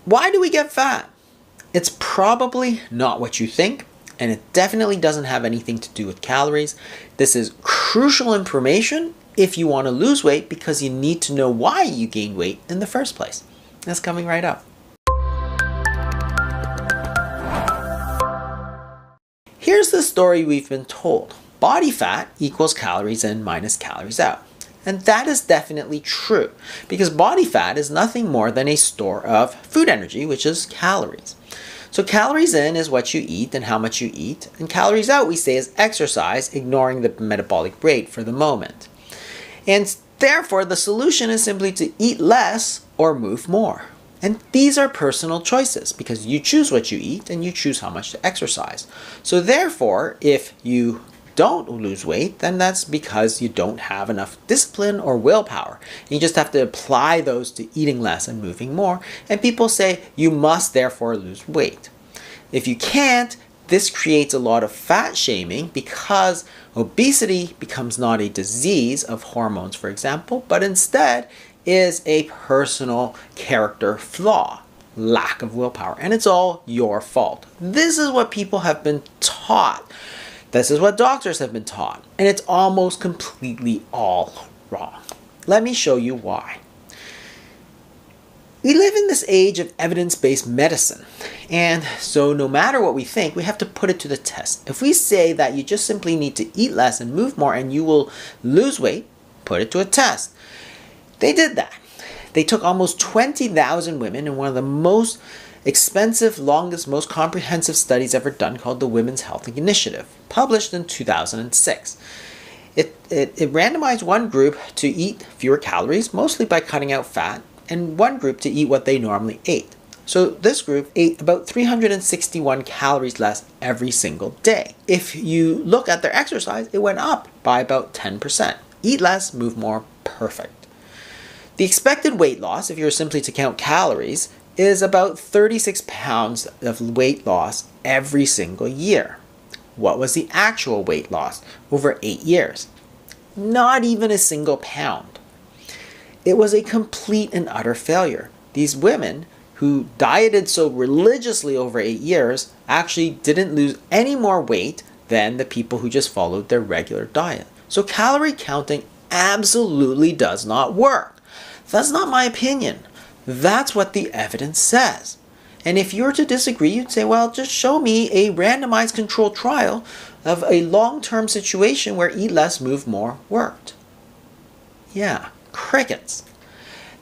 Why do we get fat? It's probably not what you think, and it definitely doesn't have anything to do with calories. This is crucial information if you want to lose weight, because you need to know why you gained weight in the first place. That's coming right up. Here's the story we've been told. Body fat equals calories in minus calories out. And that is definitely true, because body fat is nothing more than a store of food energy, which is calories. So calories in is what you eat and how much you eat, and calories out we say is exercise, ignoring the metabolic rate for the moment. And therefore, the solution is simply to eat less or move more. And these are personal choices, because you choose what you eat and you choose how much to exercise. So therefore, if you don't lose weight, then that's because you don't have enough discipline or willpower. You just have to apply those to eating less and moving more. And people say you must therefore lose weight. If you can't, this creates a lot of fat shaming, because obesity becomes not a disease of hormones, for example, but instead is a personal character flaw, lack of willpower, and it's all your fault. This is what people have been taught. This is what doctors have been taught, and it's almost completely all wrong. Let me show you why. We live in this age of evidence-based medicine, and so no matter what we think, we have to put it to the test. If we say that you just simply need to eat less and move more and you will lose weight, put it to a test. They did that. They took almost 20,000 women in one of the most expensive, longest, most comprehensive studies ever done, called the Women's Health Initiative, published in 2006. It randomized one group to eat fewer calories, mostly by cutting out fat, and one group to eat what they normally ate. So this group ate about 361 calories less every single day. If you look at their exercise, it went up by about 10%. Eat less, move more, perfect. The expected weight loss, if you were simply to count calories, is about 36 pounds of weight loss every single year. What was the actual weight loss over 8 years? Not even a single pound. It was a complete and utter failure. These women who dieted so religiously over 8 years actually didn't lose any more weight than the people who just followed their regular diet. So calorie counting absolutely does not work. That's not my opinion. That's what the evidence says. And if you were to disagree, you'd say, well, just show me a randomized controlled trial of a long-term situation where eat less, move more worked. Yeah, crickets.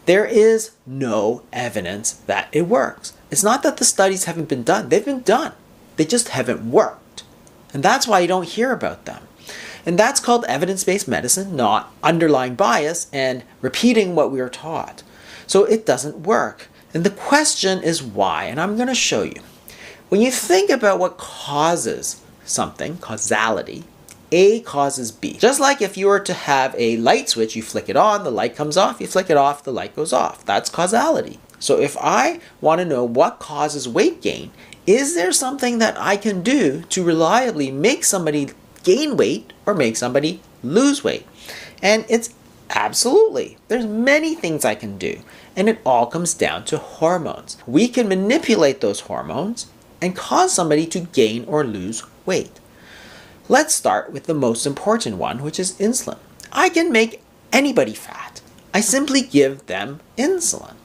There is no evidence that it works. It's not that the studies haven't been done. They've been done. They just haven't worked. And that's why you don't hear about them. And that's called evidence-based medicine, not underlying bias and repeating what we are taught. So it doesn't work. And the question is why, and I'm going to show you. When you think about what causes something, causality, A causes B. Just like if you were to have a light switch, you flick it on, the light comes off, you flick it off, the light goes off. That's causality. So if I want to know what causes weight gain, is there something that I can do to reliably make somebody gain weight or make somebody lose weight? And it's absolutely. There's many things I can do. And it all comes down to hormones. We can manipulate those hormones and cause somebody to gain or lose weight. Let's start with the most important one, which is insulin. I can make anybody fat. I simply give them insulin.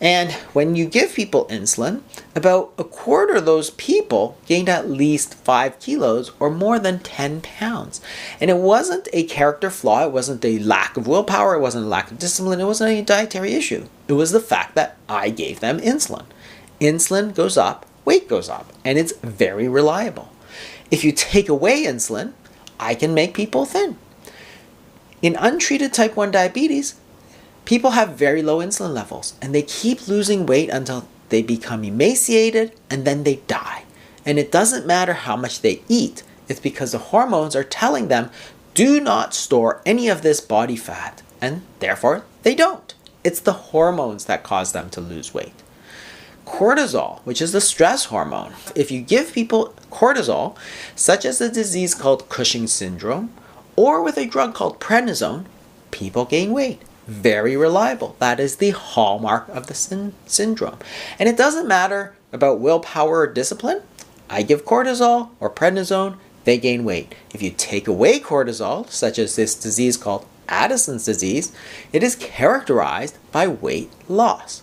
And when you give people insulin, about a quarter of those people gained at least 5 kilos or more than 10 pounds. And it wasn't a character flaw, it wasn't a lack of willpower, it wasn't a lack of discipline, it wasn't a dietary issue. It was the fact that I gave them insulin. Insulin goes up, weight goes up, and it's very reliable. If you take away insulin, I can make people thin. In untreated type 1 diabetes, people have very low insulin levels and they keep losing weight until they become emaciated and then they die. And it doesn't matter how much they eat. It's because the hormones are telling them, do not store any of this body fat. And therefore, they don't. It's the hormones that cause them to lose weight. Cortisol, which is the stress hormone. If you give people cortisol, such as a disease called Cushing's syndrome, or with a drug called prednisone, people gain weight very reliable. That is the hallmark of the syndrome. And it doesn't matter about willpower or discipline. I give cortisol or prednisone, they gain weight. If you take away cortisol, such as this disease called Addison's disease, it is characterized by weight loss.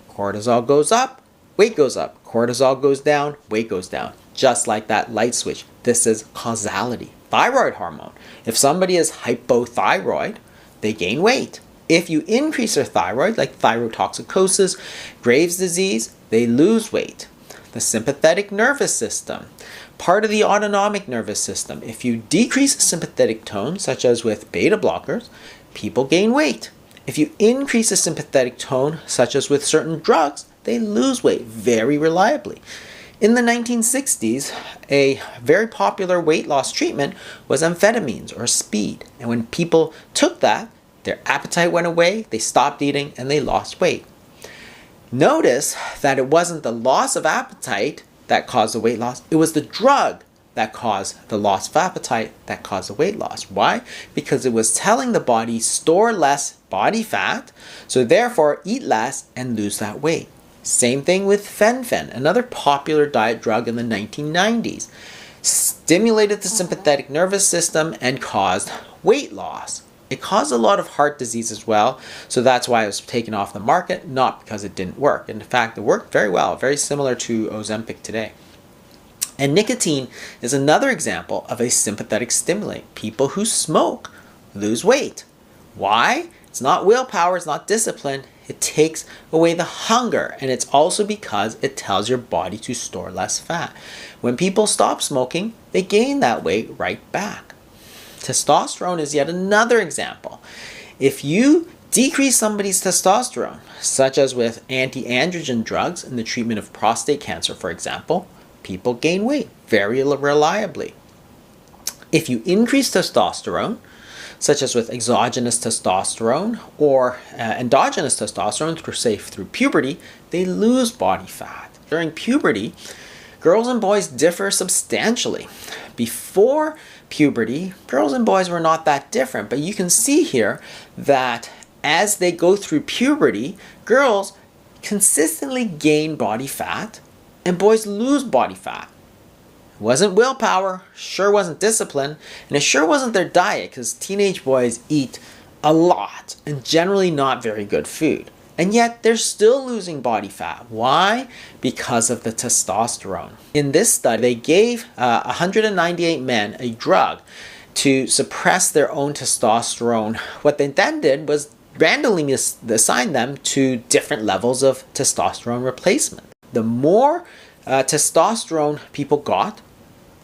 Cortisol goes up, weight goes up. Cortisol goes down, weight goes down. Just like that light switch. This is causality. Thyroid hormone. If somebody is hypothyroid, they gain weight. If you increase their thyroid, like thyrotoxicosis, Graves' disease, they lose weight. The sympathetic nervous system, part of the autonomic nervous system. If you decrease the sympathetic tone, such as with beta blockers, people gain weight. If you increase the sympathetic tone, such as with certain drugs, they lose weight very reliably. In the 1960s, a very popular weight loss treatment was amphetamines or speed. And when people took that, their appetite went away, they stopped eating, and they lost weight. Notice that it wasn't the loss of appetite that caused the weight loss. It was the drug that caused the loss of appetite that caused the weight loss. Why? Because it was telling the body, store less body fat, so therefore eat less and lose that weight. Same thing with fen-phen, another popular diet drug in the 1990s. Stimulated the sympathetic nervous system and caused weight loss. It caused a lot of heart disease as well, so that's why it was taken off the market, not because it didn't work. In fact, it worked very well, very similar to Ozempic today. And nicotine is another example of a sympathetic stimulant. People who smoke lose weight. Why? It's not willpower, it's not discipline. It takes away the hunger, and it's also because it tells your body to store less fat. When people stop smoking, they gain that weight right back. Testosterone is yet another example. If you decrease somebody's testosterone, such as with anti-androgen drugs in the treatment of prostate cancer, for example, people gain weight very reliably. If you increase testosterone, such as with exogenous testosterone or endogenous testosterone, through puberty, they lose body fat. During puberty, girls and boys differ substantially. Before puberty, girls and boys were not that different, but you can see here that as they go through puberty, girls consistently gain body fat and boys lose body fat. It wasn't willpower, sure wasn't discipline, and it sure wasn't their diet, because teenage boys eat a lot and generally not very good food. And yet they're still losing body fat. Why? Because of the testosterone. In this study, they gave 198 men a drug to suppress their own testosterone. What they then did was randomly assign them to different levels of testosterone replacement. The more testosterone people got,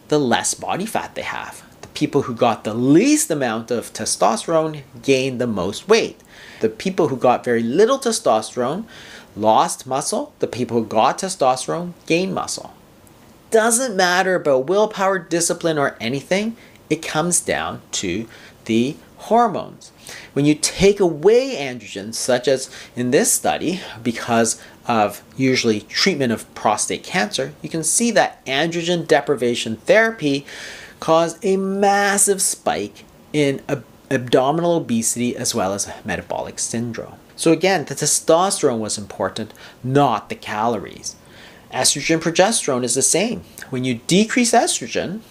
the less body fat they have. The people who got the least amount of testosterone gained the most weight. The people who got very little testosterone lost muscle. The people who got testosterone gained muscle. Doesn't matter about willpower, discipline, or anything. It comes down to the hormones. When you take away androgens, such as in this study, because of usually treatment of prostate cancer, you can see that androgen deprivation therapy caused a massive spike in abdominal obesity as well as metabolic syndrome. So again, the testosterone was important, not the calories. Estrogen, progesterone is the same. When you decrease estrogen,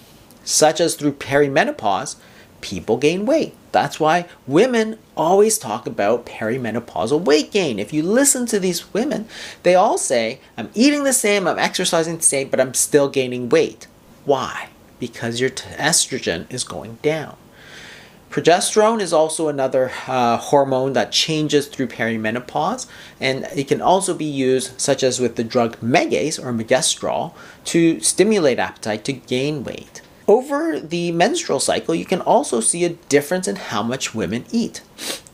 such as through perimenopause, people gain weight. That's why women always talk about perimenopausal weight gain. If you listen to these women, they all say, I'm eating the same, I'm exercising the same, but I'm still gaining weight. Why? Because your estrogen is going down. Progesterone is also another hormone that changes through perimenopause, and it can also be used, such as with the drug Megace or Megestrol, to stimulate appetite to gain weight. Over the menstrual cycle, you can also see a difference in how much women eat.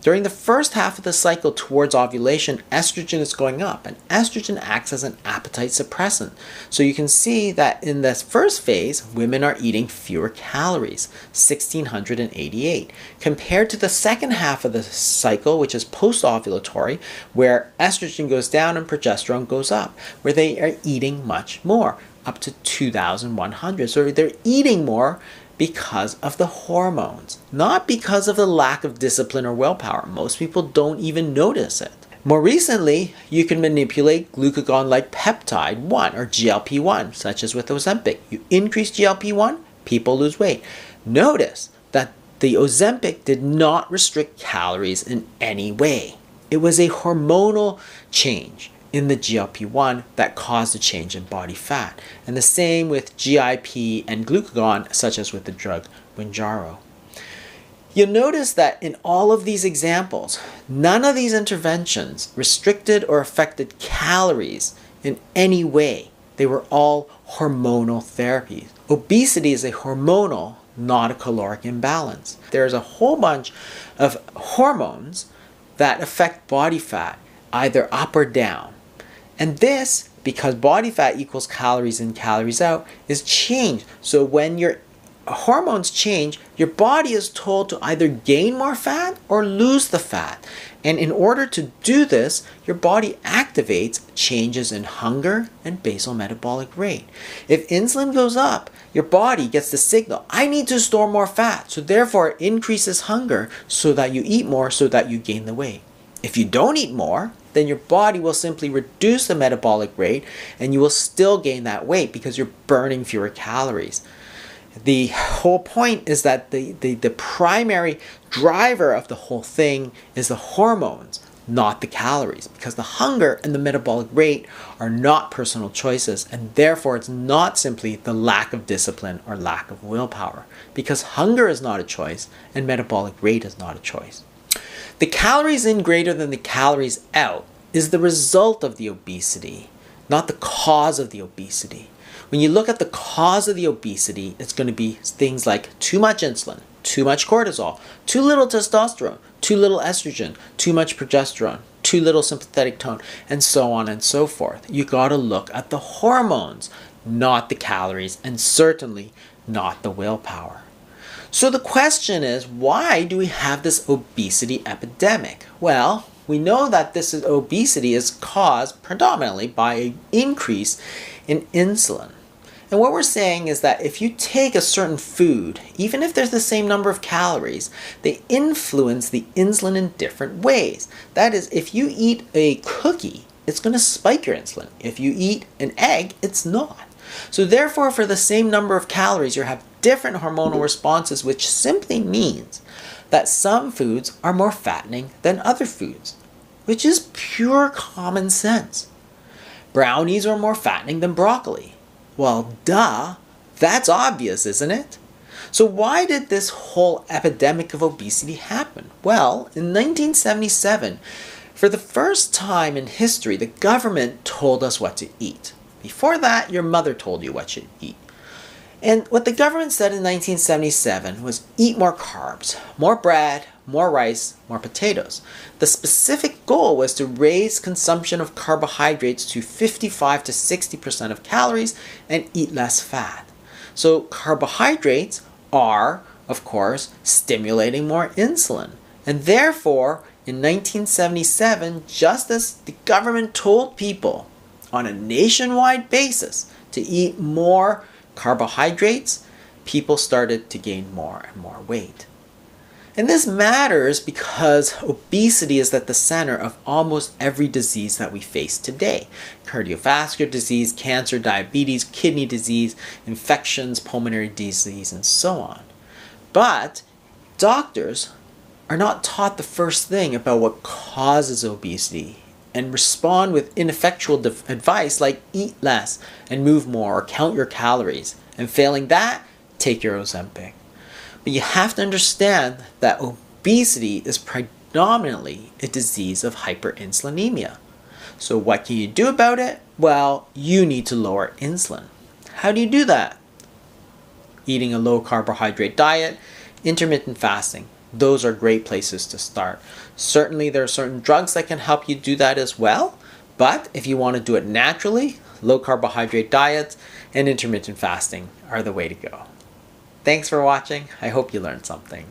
During the first half of the cycle towards ovulation, estrogen is going up, and estrogen acts as an appetite suppressant. So you can see that in this first phase, women are eating fewer calories, 1,688, compared to the second half of the cycle, which is post-ovulatory, where estrogen goes down and progesterone goes up, where they are eating much more, up to 2,100. So they're eating more because of the hormones, not because of the lack of discipline or willpower. Most people don't even notice it. More recently, you can manipulate glucagon-like peptide 1 or GLP-1, such as with Ozempic. You increase GLP-1, people lose weight. Notice that the Ozempic did not restrict calories in any way. It was a hormonal change in the GLP-1 that caused a change in body fat. And the same with GIP and glucagon, such as with the drug Mounjaro. You'll notice that in all of these examples, none of these interventions restricted or affected calories in any way. They were all hormonal therapies. Obesity is a hormonal, not a caloric imbalance. There's a whole bunch of hormones that affect body fat, either up or down. And this, because body fat equals calories in, calories out, is changed. So when your hormones change, your body is told to either gain more fat or lose the fat. And in order to do this, your body activates changes in hunger and basal metabolic rate. If insulin goes up, your body gets the signal, I need to store more fat. So therefore it increases hunger so that you eat more so that you gain the weight. If you don't eat more, then your body will simply reduce the metabolic rate and you will still gain that weight because you're burning fewer calories. The whole point is that the primary driver of the whole thing is the hormones, not the calories, because the hunger and the metabolic rate are not personal choices, and therefore it's not simply the lack of discipline or lack of willpower, because hunger is not a choice and metabolic rate is not a choice. The calories in greater than the calories out is the result of the obesity, not the cause of the obesity. When you look at the cause of the obesity, it's going to be things like too much insulin, too much cortisol, too little testosterone, too little estrogen, too much progesterone, too little sympathetic tone, and so on and so forth. You got to look at the hormones, not the calories, and certainly not the willpower. So the question is, why do we have this obesity epidemic? Well, we know that obesity is caused predominantly by an increase in insulin. And what we're saying is that if you take a certain food, even if there's the same number of calories, they influence the insulin in different ways. That is, if you eat a cookie, it's going to spike your insulin. If you eat an egg, it's not. So therefore, for the same number of calories, you have different hormonal responses, which simply means that some foods are more fattening than other foods, which is pure common sense. Brownies are more fattening than broccoli. Well, duh, that's obvious, isn't it? So why did this whole epidemic of obesity happen? Well, in 1977, for the first time in history, the government told us what to eat. Before that, your mother told you what you eat. And what the government said in 1977 was eat more carbs, more bread, more rice, more potatoes. The specific goal was to raise consumption of carbohydrates to 55 to 60% of calories and eat less fat. So carbohydrates are, of course, stimulating more insulin. And therefore, in 1977, just as the government told people on a nationwide basis to eat more carbohydrates, people started to gain more and more weight. And this matters because obesity is at the center of almost every disease that we face today. Cardiovascular disease, cancer, diabetes, kidney disease, infections, pulmonary disease, and so on. But doctors are not taught the first thing about what causes obesity and respond with ineffectual advice like eat less and move more or count your calories. And failing that, take your Ozempic. But you have to understand that obesity is predominantly a disease of hyperinsulinemia. So what can you do about it? Well, you need to lower insulin. How do you do that? Eating a low carbohydrate diet, intermittent fasting. Those are great places to start. Certainly there are certain drugs that can help you do that as well. But if you want to do it naturally, low carbohydrate diets and intermittent fasting are the way to go. Thanks for watching. I hope you learned something.